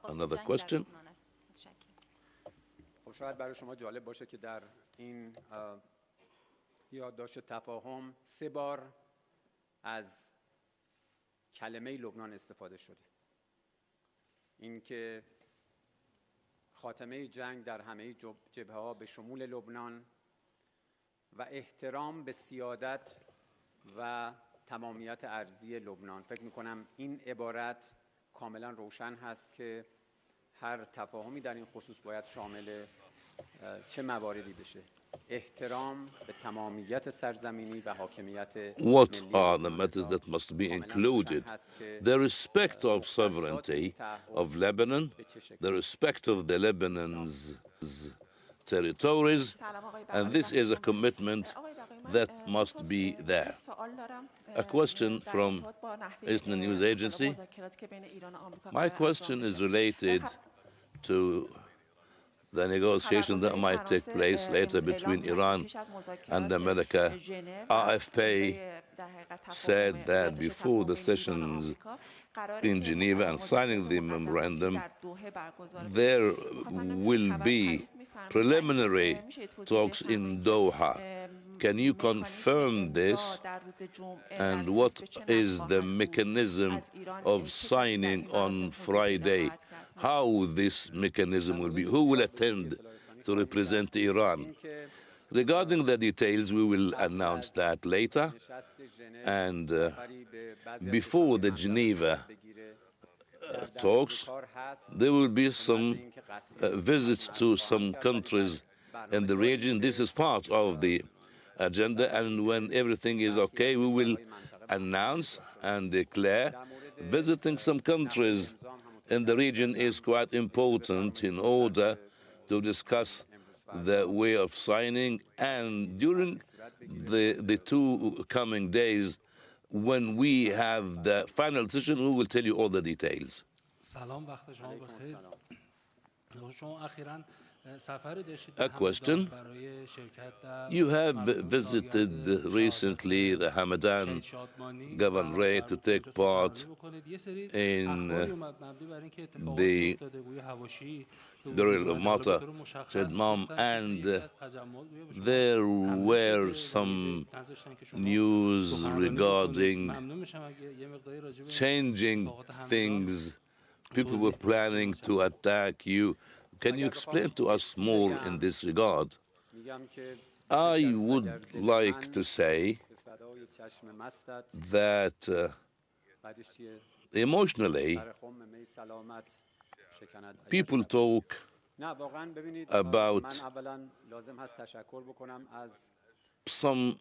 Another question? شاید برای شما جالب باشه که در این یادداشت تفاهم 3 بار از کلمه لبنان استفاده شده. این که خاتمه جنگ در همه جبهه‌ها به شمول لبنان و احترام به سیادت و تمامیت ارضی لبنان. فکر می‌کنم این عبارت کاملا روشن هست که هر تفاهمی در این خصوص باید شامل چه مواردی بشه. احترام به تمامیت سرزمینی و حاکمیت What are the matters that must be included? The respect of sovereignty of Lebanon, the respect of the Lebanon's territories, and this is a commitment that must be there. A question from Isna News Agency. My question is related to the negotiation that might take place later between Iran and America. AFP said that before the sessions in Geneva and signing the memorandum, there will be preliminary talks in Doha. Can you confirm this? And what is the mechanism of signing on Friday? How this mechanism will be? Who will attend to represent Iran? Regarding the details, we will announce that later. And before the Geneva talks, there will be some visits to some countries in the region. This is part of the agenda, and when everything is okay, we will announce and declare. Visiting some countries in the region is quite important in order to discuss the way of signing, and during the 2 coming days, when we have the final decision, we will tell you all the details. A question. You have visited recently the Hamadan governorate to take part in the burial of Mata Shedmam, and there were some news regarding changing things. People were planning to attack you. Can you explain to us more in this regard? I would like to say that emotionally, people talk about some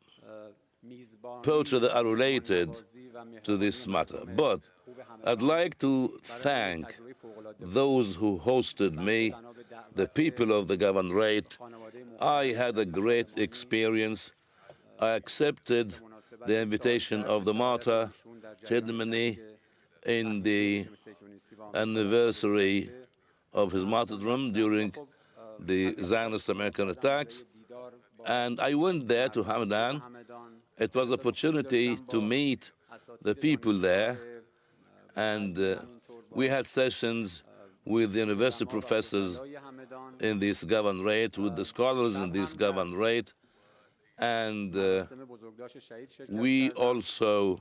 poetry that are related to this matter. But I'd like to thank those who hosted me, the people of the governorate. I had a great experience. I accepted the invitation of the martyr ceremony in the anniversary of his martyrdom during the Zionist American attacks. And I went there to Hamadan. It was an opportunity to meet the people there, and we had sessions with the university professors in this governorate, with the scholars in this governorate, and we also,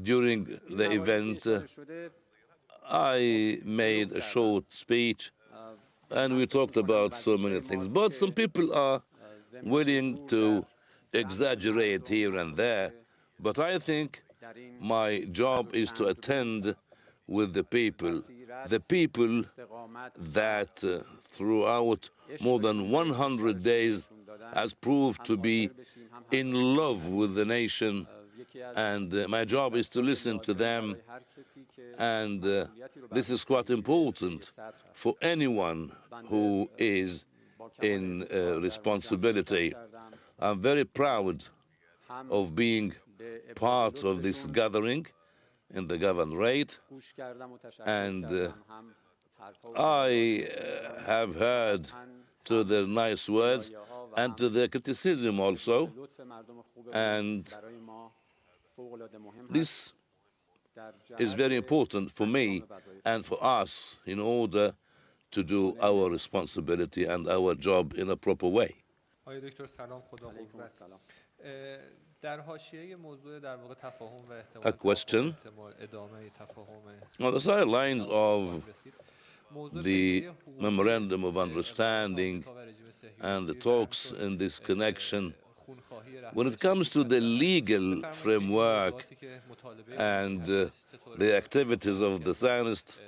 during the event, I made a short speech, and we talked about so many things. But some people are willing to exaggerate here and there, but I think my job is to attend with the people that throughout more than 100 days has proved to be in love with the nation, and my job is to listen to them, and this is quite important for anyone who is in responsibility. I'm very proud of being part of this gathering in the governorate, and I have heard to their nice words and to their criticism also, and this is very important for me and for us in order to do our responsibility and our job in a proper way. آقای دکتر سلام خدا قوت. در حاشیه موضوع در واقع تفاهم و A question ادامه تفاهم on the sidelines of the memorandum of understanding and the talks in this connection. When it comes to the legal framework and the activities of the Zionist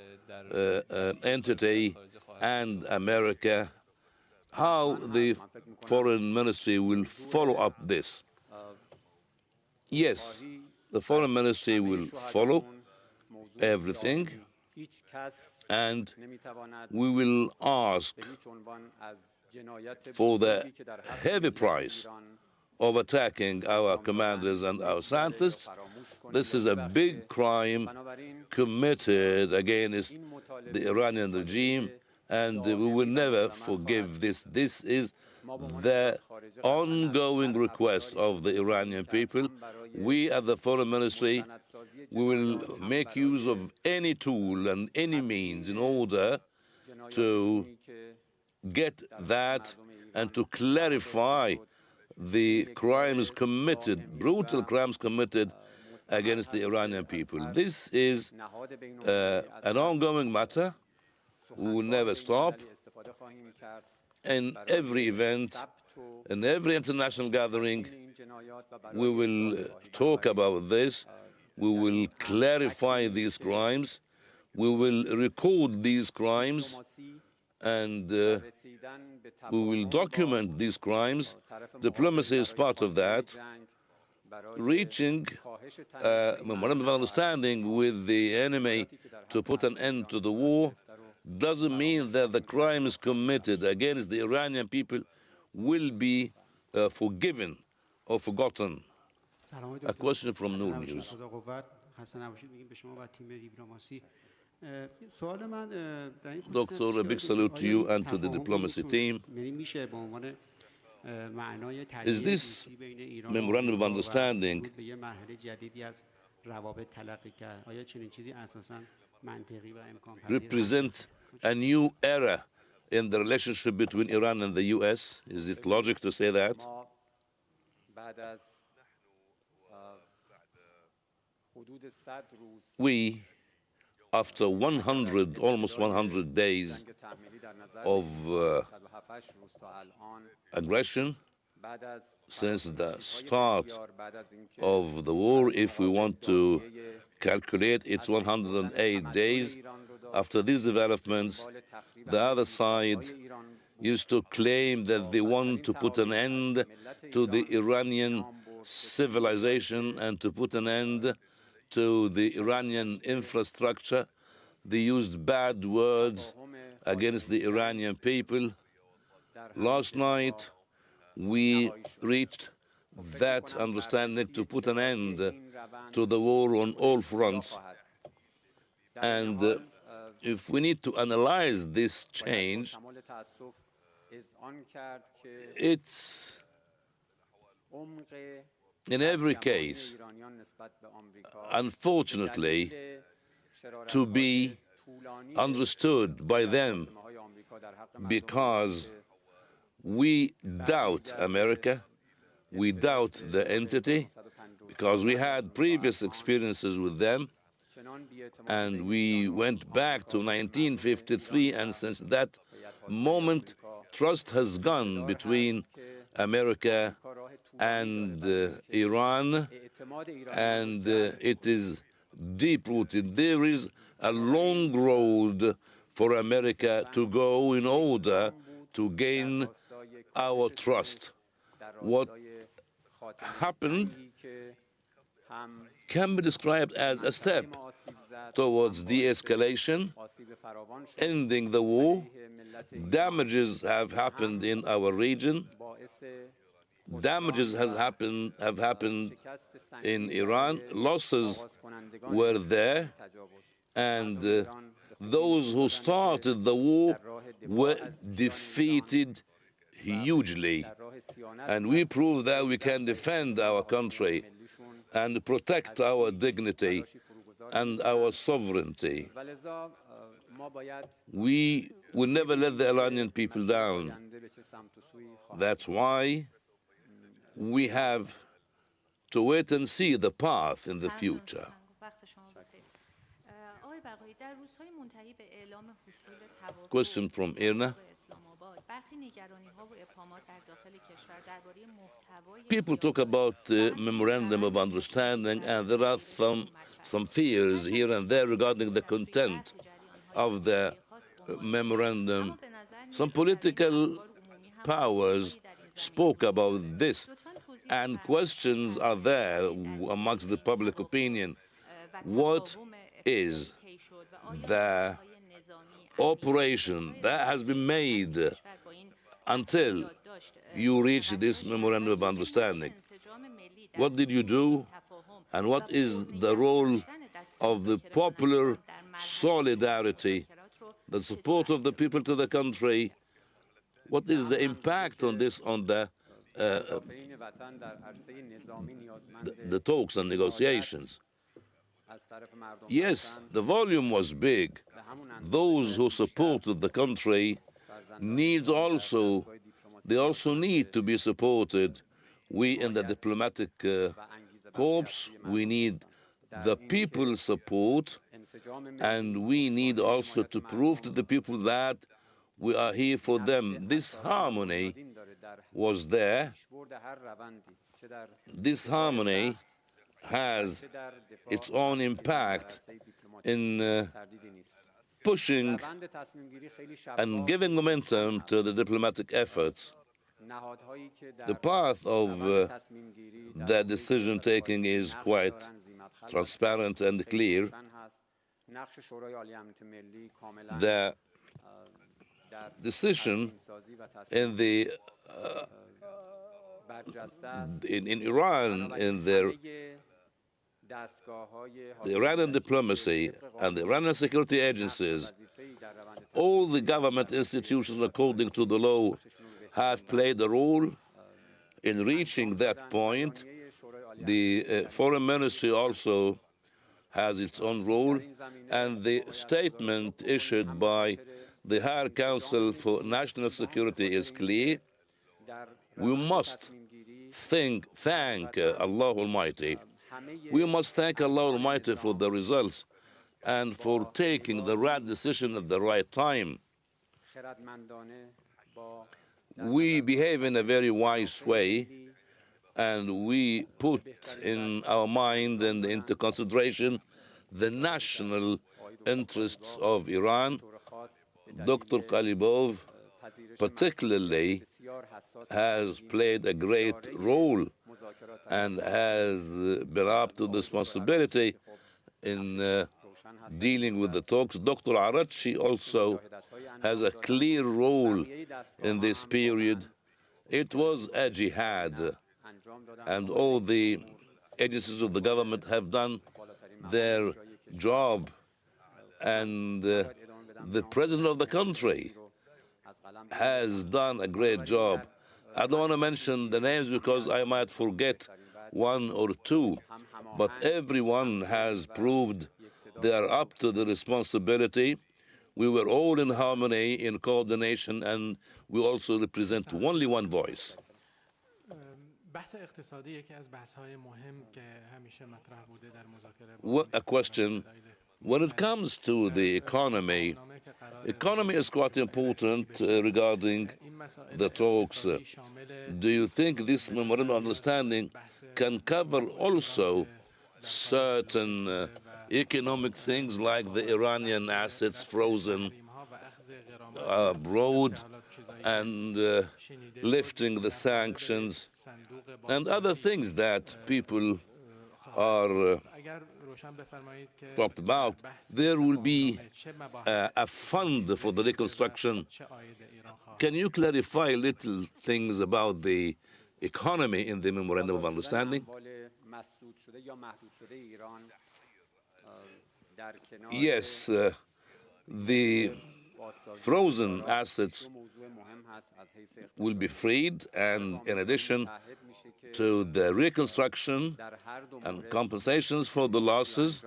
entity and America, how the foreign ministry will follow up this? Yes, the foreign ministry will follow everything, and we will ask for the heavy price of attacking our commanders and our scientists. This is a big crime committed against the Iranian regime, and we will never forgive this. This is the ongoing request of the Iranian people. We at the Foreign Ministry, we will make use of any tool and any means in order to get that and to clarify the crimes committed, brutal crimes committed against the Iranian people. This is an ongoing matter. We will never stop. In every event, in every international gathering, we will talk about this. We will clarify these crimes. We will record these crimes, and we will document these crimes. Diplomacy is part of that. Reaching a memorandum of understanding with the enemy to put an end to the war doesn't mean that the crimes committed against the Iranian people will be forgiven or forgotten. A question from Noor News. Doctor, a big salute to you and to the diplomacy team. Is this memorandum of understanding represent a new era in the relationship between Iran and the U.S.? Is it logic to say that? We, after 100, almost 100 days of aggression, since the start of the war, if we want to calculate, it's 108 days. After these developments, the other side used to claim that they want to put an end to the Iranian civilization and to put an end to the Iranian infrastructure. They used bad words against the Iranian people. Last night, we reached that understanding to put an end to the war on all fronts. And if we need to analyze this change, it's in every case, unfortunately, to be understood by them, because we doubt America, we doubt the entity, because we had previous experiences with them, and we went back to 1953, and since that moment, trust has gone between America and Iran, and it is deep-rooted. There is a long road for America to go in order to gain our trust. What happened can be described as a step towards de-escalation, ending the war. Damages have happened in our region. Damages have happened in Iran. Losses were there, and those who started the war were defeated hugely. And we proved that we can defend our country and protect our dignity and our sovereignty. We will never let the Iranian people down. That's why we have to wait and see the path in the future. Question from Irna. People talk about the memorandum of understanding, and there are some fears here and there regarding the content of the memorandum. Some political powers spoke about this, and questions are there amongst the public opinion. What is the operation that has been made until you reach this memorandum of understanding? What did you do, and what is the role of the popular solidarity, the support of the people to the country? What is the impact on this on the talks and negotiations? Yes, the volume was big. Those who supported the country they also need to be supported. We in the diplomatic corps, we need the people's support, and we need also to prove to the people that we are here for them. This harmony was there. This harmony has its own impact in pushing and giving momentum to the diplomatic efforts. The path of the decision-taking is quite transparent and clear. The decision in Iran, in the Iranian diplomacy and the Iranian security agencies, all the government institutions, according to the law, have played a role in reaching that point. The foreign ministry also has its own role, and the statement issued by the Higher Council for National Security is clear. We must thank Allah Almighty. We must thank Allah Almighty for the results and for taking the right decision at the right time. We behave in a very wise way, and we put in our mind and into consideration the national interests of Iran. Dr. Qalibov particularly has played a great role and has been up to the responsibility in dealing with the talks. Dr. Arachi also has a clear role in this period. It was a jihad, and all the agencies of the government have done their job, and the president of the country has done a great job. I don't want to mention the names because I might forget one or two, but everyone has proved they are up to the responsibility. We were all in harmony, in coordination, and we also represent only one voice. A question. When it comes to the economy is quite important regarding the talks. Do you think this memorandum of understanding can cover also certain economic things like the Iranian assets frozen abroad and lifting the sanctions and other things that people are talked about? There will be a fund for the reconstruction. Can you clarify little things about the economy in the Memorandum of Understanding? Yes, the frozen assets will be freed, and in addition to the reconstruction and compensations for the losses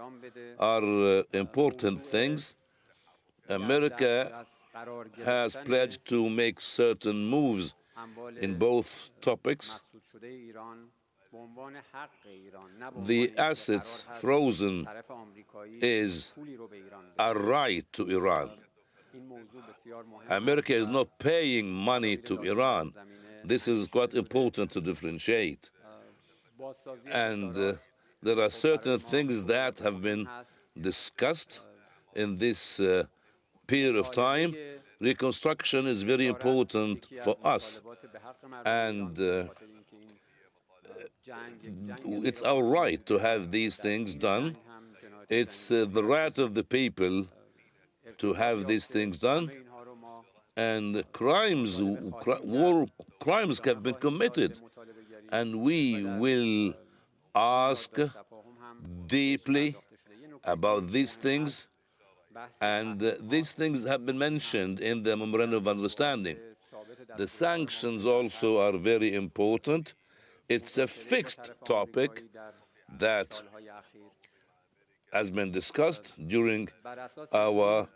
are important things. America has pledged to make certain moves in both topics. The assets frozen is a right to Iran. America is not paying money to Iran. This is quite important to differentiate. And there are certain things that have been discussed in this period of time. Reconstruction is very important for us. And it's our right to have these things done. It's the right of the people to have these things done. And war crimes have been committed. And we will ask deeply about these things. And these things have been mentioned in the Memorandum of Understanding. The sanctions also are very important. It's a fixed topic that has been discussed during our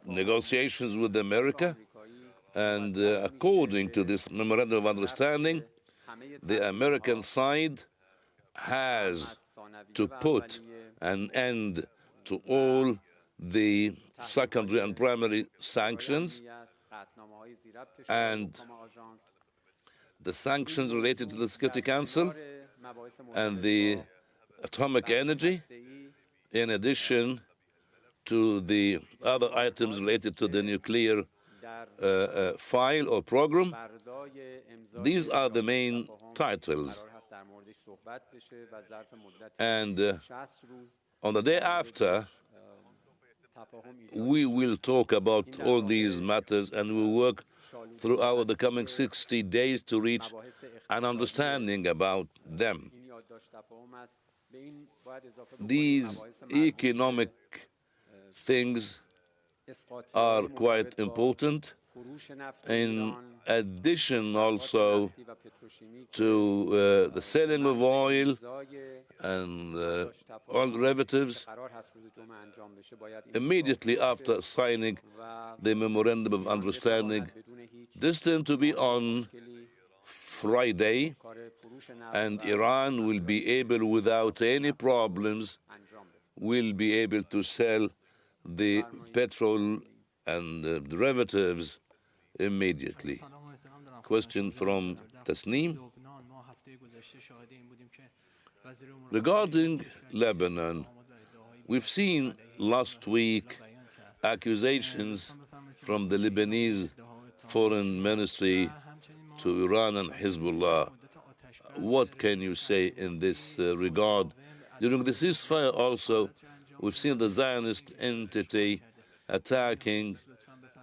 negotiations with America. And according to this Memorandum of Understanding, the American side has to put an end to all the secondary and primary sanctions, and the sanctions related to the Security Council and the atomic energy, in addition to the other items related to the nuclear file or program. These are the main titles. And on the day after, we will talk about all these matters, and we will work throughout the coming 60 days to reach an understanding about them. These economic things are quite important, in addition also to the selling of oil and oil derivatives. Immediately after signing the Memorandum of Understanding, destined to be on Friday, and Iran will be able, without any problems, will be able to sell the petrol and derivatives immediately. Question from Tasneem. Regarding Lebanon, we've seen last week accusations from the Lebanese Foreign Ministry to Iran and Hezbollah. What can you say in this regard? During the ceasefire also, we've seen the Zionist entity attacking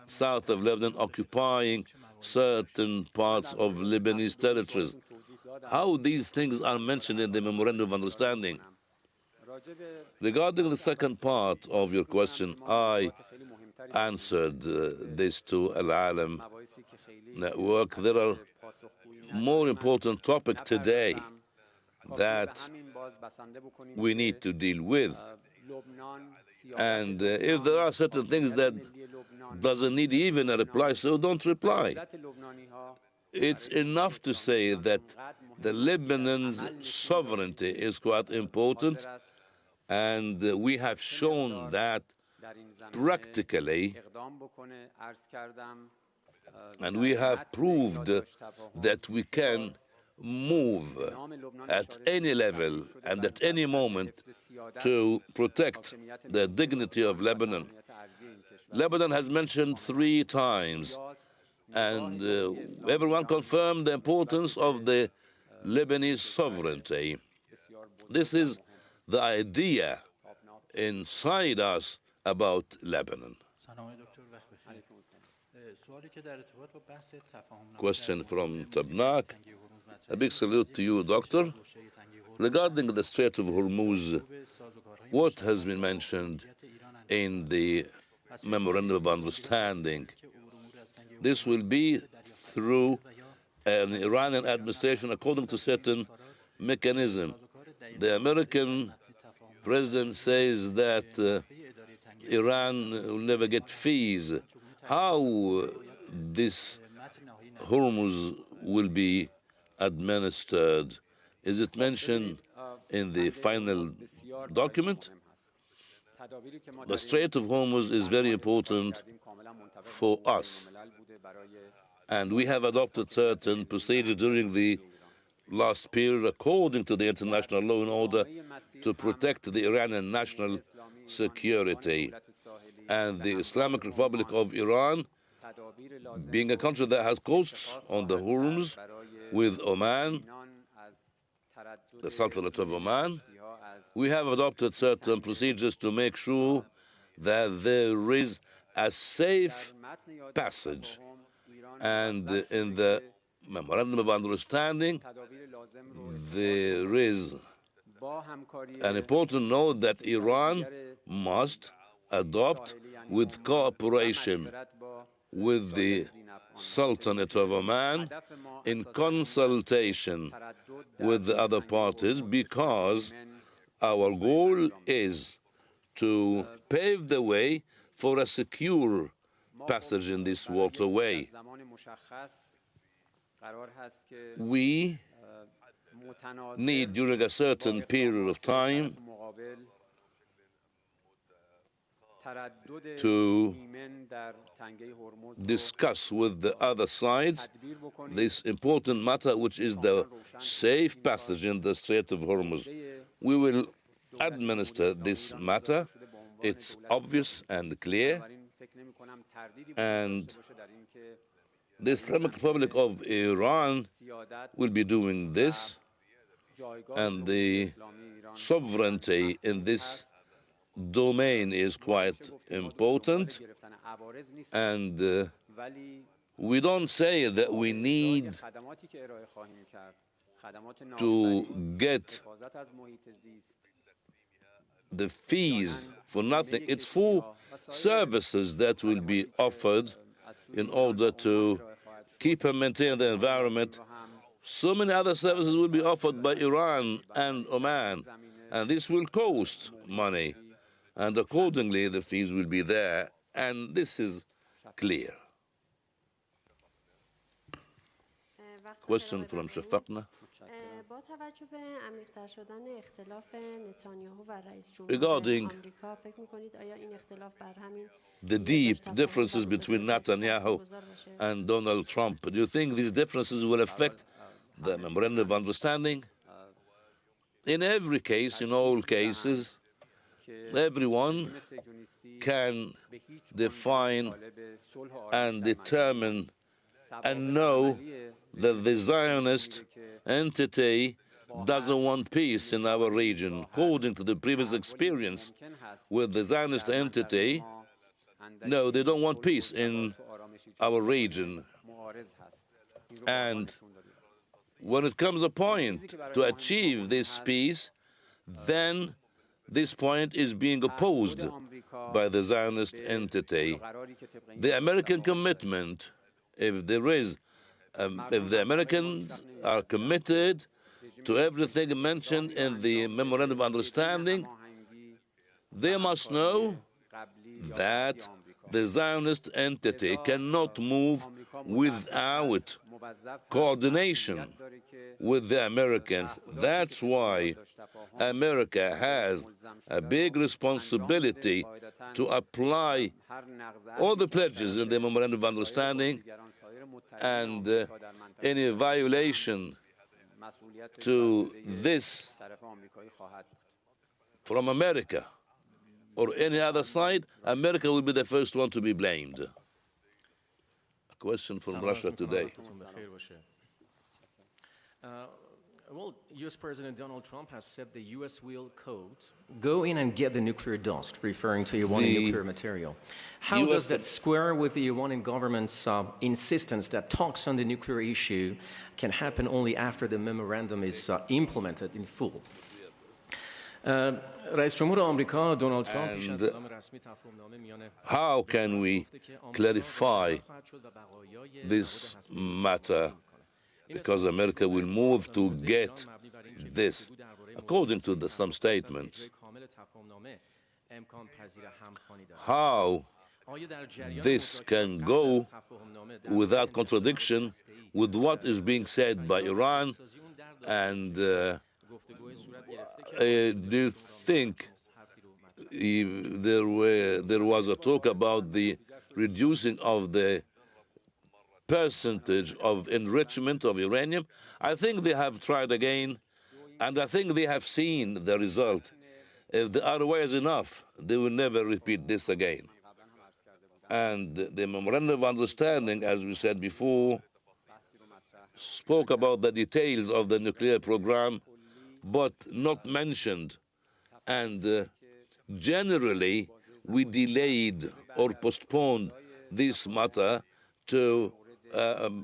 south of Lebanon, occupying certain parts of Lebanese territories. How these things are mentioned in the Memorandum of Understanding? Regarding the second part of your question, I answered this to Al-Alam Network. There are more important topics today that we need to deal with. And if there are certain things that doesn't need even a reply, so don't reply. It's enough to say that the Lebanon's sovereignty is quite important, and we have shown that practically, and we have proved that we can move at any level and at any moment to protect the dignity of Lebanon. Lebanon has mentioned 3 times, and everyone confirmed the importance of the Lebanese sovereignty. This is the idea inside us about Lebanon. Question from Tabnak. A big salute to you, Doctor. Regarding the Strait of Hormuz, what has been mentioned in the memorandum of understanding. This will be through an Iranian administration according to certain mechanism. The American president says that Iran will never get fees. How this Hormuz will be administered? Is it mentioned in the final document? The Strait of Hormuz is very important for us, and we have adopted certain procedures during the last period according to the international law in order to protect the Iranian national security. And the Islamic Republic of Iran, being a country that has coasts on the Hormuz with Oman, the Sultanate of Oman, we have adopted certain procedures to make sure that there is a safe passage. And in the Memorandum of Understanding, there is an important note that Iran must adopt with cooperation with the Sultanate of Oman in consultation with the other parties, because our goal is to pave the way for a secure passage in this waterway. We need, during a certain period of time, to discuss with the other sides this important matter, which is the safe passage in the Strait of Hormuz. We will administer this matter. It's obvious and clear, and the Islamic Republic of Iran will be doing this, and the sovereignty in this domain is quite important. And we don't say that we need to get the fees for nothing. It's for services that will be offered in order to keep and maintain the environment. So many other services will be offered by Iran and Oman, and this will cost money, and accordingly the fees will be there, and this is clear. Question from Shafaqna. Regarding the deep differences between Netanyahu and Donald Trump, do you think these differences will affect the Memorandum of Understanding? In every case, in all cases, everyone can define and determine and know that the Zionist entity doesn't want peace in our region. According to the previous experience with the Zionist entity, no, they don't want peace in our region. And when it comes a point to achieve this peace, then this point is being opposed by the Zionist entity. The American commitment, if there is, if the Americans are committed to everything mentioned in the Memorandum of Understanding, they must know that the Zionist entity cannot move without coordination with the Americans. That's why America has a big responsibility to apply all the pledges in the Memorandum of Understanding, and any violation to this from America or any other side, America will be the first one to be blamed. A question from Russia today. Well, U.S. President Donald Trump has said the U.S. will, quote, go in and get the nuclear dust, referring to Iranian nuclear material. How does that square with the Iranian government's insistence that talks on the nuclear issue can happen only after the memorandum is implemented in full? رئیس جمهور آمریکا دونالد ترامپ پیش از And اعلام رسمی تفاهمنامه میان how can we clarify this matter? Because America will move to get this, according to some statements. How this can go without contradiction with what is being said by Iran, and do you think there was a talk about the reducing of the percentage of enrichment of uranium? I think they have tried again, and I think they have seen the result. If the ROI is enough, they will never repeat this again. And the memorandum of understanding, as we said before, spoke about the details of the nuclear program, but not mentioned. And generally, we delayed or postponed this matter to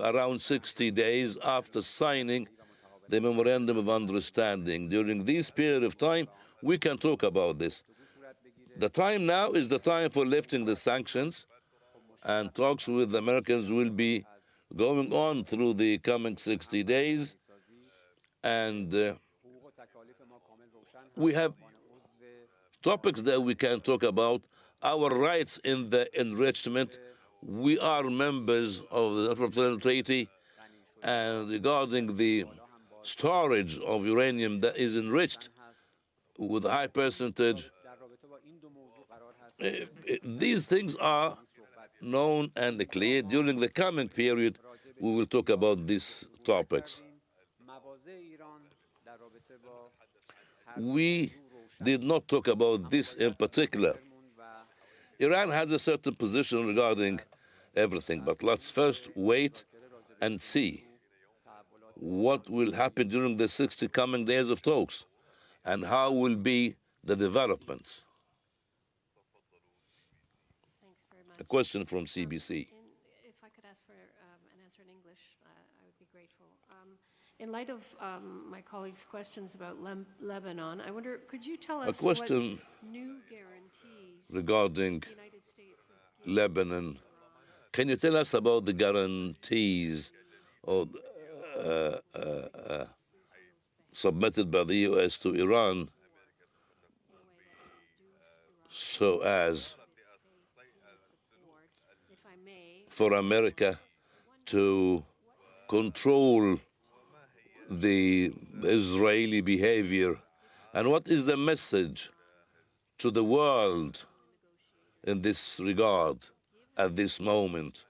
around 60 days after signing the memorandum of understanding. During this period of time, we can talk about this. The time now is the time for lifting the sanctions, and talks with the Americans will be going on through the coming 60 days. And we have topics that we can talk about. Our rights in the enrichment. We are members of the International Treaty, and regarding the storage of uranium that is enriched with a high percentage, these things are known and clear. During the coming period, we will talk about these topics. We did not talk about this in particular. Iran has a certain position regarding everything, but let's first wait and see what will happen during the 60 coming days of talks and how will be the developments. Thanks very much. A question from CBC. If I could ask for an answer in English, I would be grateful. In light of my colleagues' questions about Lebanon, I wonder, could you tell us what new guarantees regarding the United States is giving Lebanon. Can you tell us about the guarantees or, submitted by the U.S. to Iran so as if I may, for America to control the Israeli behavior? And what is the message to the world in this regard at this moment?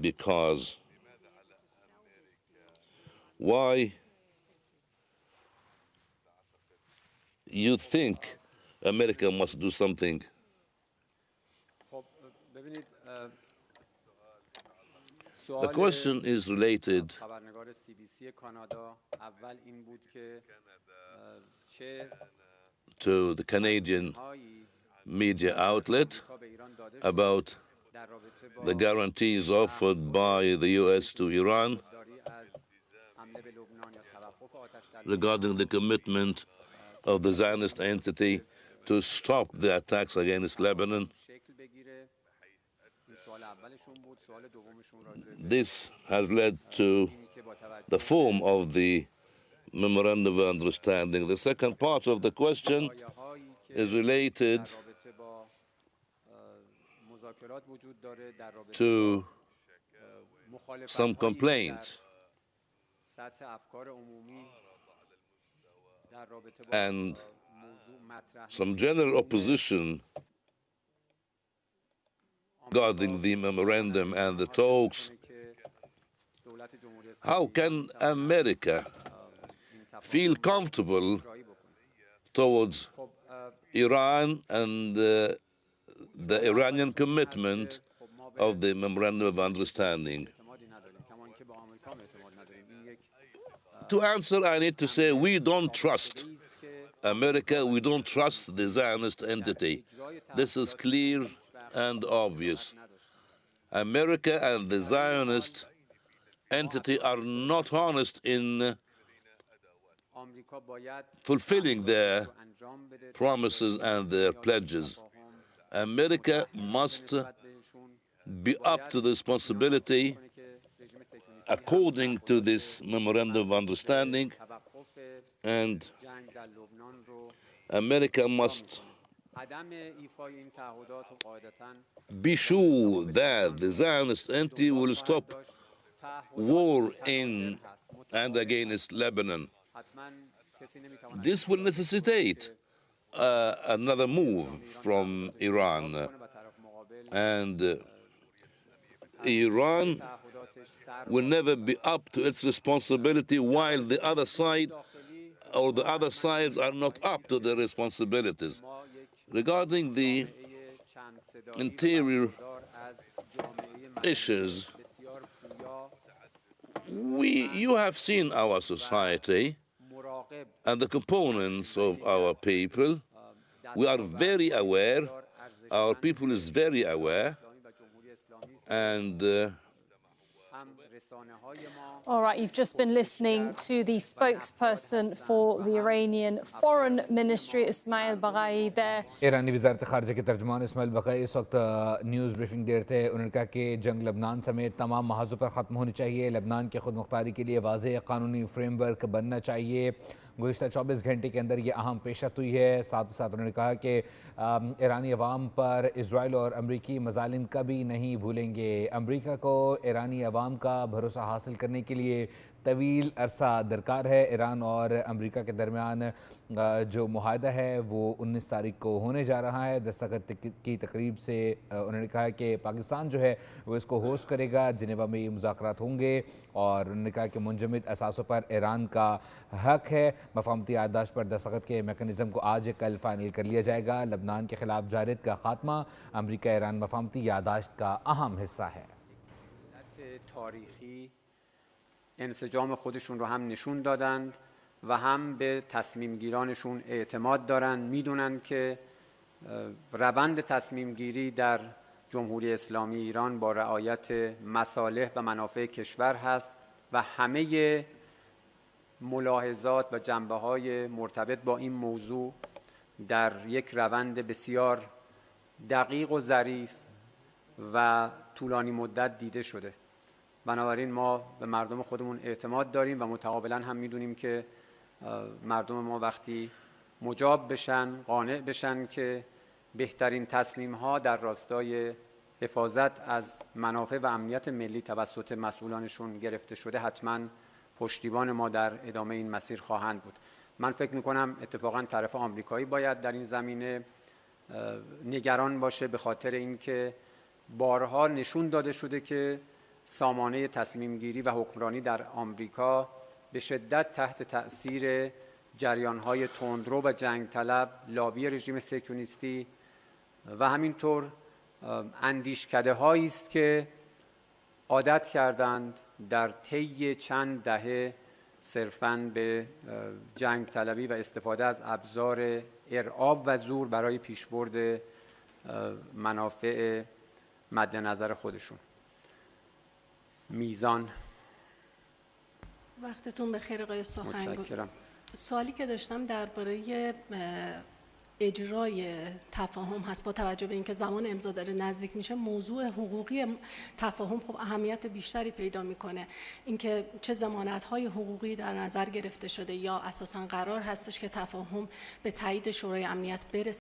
Because why you think America must do something? The question is related خبرنگار CBC کانادا اول این بود که چه to the Canadian media outlet about the guarantees offered by the U.S. to Iran regarding the commitment of the Zionist entity to stop the attacks against Lebanon. This has led to the form of the memorandum of understanding. The second part of the question is related to some complaints and some general opposition regarding the memorandum and the talks. How can America feel comfortable towards Iran and the Iranian commitment of the memorandum of understanding? To answer, I need to say we don't trust America, we don't trust the Zionist entity. This is clear and obvious. America and the Zionist entity are not honest in fulfilling their promises and their pledges. America must be up to the responsibility according to this memorandum of understanding, and America must be sure that the Zionist entity will stop war in and against Lebanon. This will necessitate another move from Iran, and Iran will never be up to its responsibility while the other side or the other sides are not up to their responsibilities. Regarding the interior issues, you have seen our society and the components of our people. We are very aware, our people is very aware, and all right, you've just been listening to the spokesperson for the Iranian Foreign Ministry, Esmaeil Baghaei there. ईरानी वज़ारत ख़ारिजा के तर्जुमान इस्माइल बग़ाई इस वक्त news briefing दे रहे थे। उन्होंने कहा कि जंग लबनान समेत तमाम महाज़ों पर ख़त्म होनी चाहिए। लबनान के खुद मुख्तारी के लिए वाज़ेह क़ानूनी फ्रेमवर्क बनना चाहिए। गुज़िश्ता 24 घंटे के अंदर ये अहम पेशरफ़्त हुई है। साथ ही साथ उन्होंने कहा कि ईरानी अवाम पर इज़राइल और अमरीकी मज़ालिम कभी नहीं भूलेंगे। अमरीका को ईरानी अवाम का भरोसा हासिल करने के लिए तवील अरसा दरकार है। ईरान और अमरीका के दरमियान जो मुआहदा है वो 19 तारीख को होने जा रहा है। दस्तखत की तकरीब से उन्होंने कहा कि पाकिस्तान जो है वो इसको होस्ट करेगा। जिनेवा में ये मुज़ाकरात होंगे और उन्होंने कहा कि मुंजमद असासों पर ईरान का हक है। मफाहमती याददाश्त पर दस्तखत के मेकनिज़म को आज कल फाइनल कर लिया जाएगा। लबनान के ख़िलाफ़ जारियत का ख़ात्मा अमरीका ईरान मफाहमती याददाश्त का अहम हिस्सा है। انسجام خودشون رو هم نشون دادند و هم به تصمیم گیرانشون اعتماد دارند. میدونند که روند تصمیم گیری در جمهوری اسلامی ایران با رعایت مصالح و منافع کشور هست و همه ملاحظات و جنبه‌های مرتبط با این موضوع در یک روند بسیار دقیق و ظریف و طولانی مدت دیده شده. بنابراین ما به مردم خودمون اعتماد داریم و متقابلا هم میدونیم که مردم ما وقتی مجاب بشن، قانع بشن که بهترین تصمیم ها در راستای حفاظت از منافع و امنیت ملی توسط مسئولانشون گرفته شده، حتما پشتیبان ما در ادامه این مسیر خواهند بود. من فکر میکنم اتفاقا طرف آمریکایی باید در این زمینه نگران باشه، به خاطر اینکه بارها نشون داده شده که سامانه تصمیم گیری و حکمرانی در آمریکا به شدت تحت تأثیر جریان‌های تندرو و جنگ طلب، لابی رژیم صهیونیستی و همینطور اندیشکده‌هایی است که عادت کردند در طی چند دهه صرفاً به جنگ طلبی و استفاده از ابزار ارعاب و زور برای پیشبرد منافع مد نظر خودشون. میزان وقتتون بخیر آقای سخنگوی. متشکرم. سوالی که داشتم درباره اجرای تفاهم هست. با توجه به اینکه زمان امضا داره نزدیک میشه، موضوع حقوقی تفاهم خب اهمیت بیشتری پیدا میکنه. اینکه چه ضمانت‌های حقوقی در نظر گرفته شده یا اساساً قرار هستش که تفاهم به تایید شورای امنیت برسه.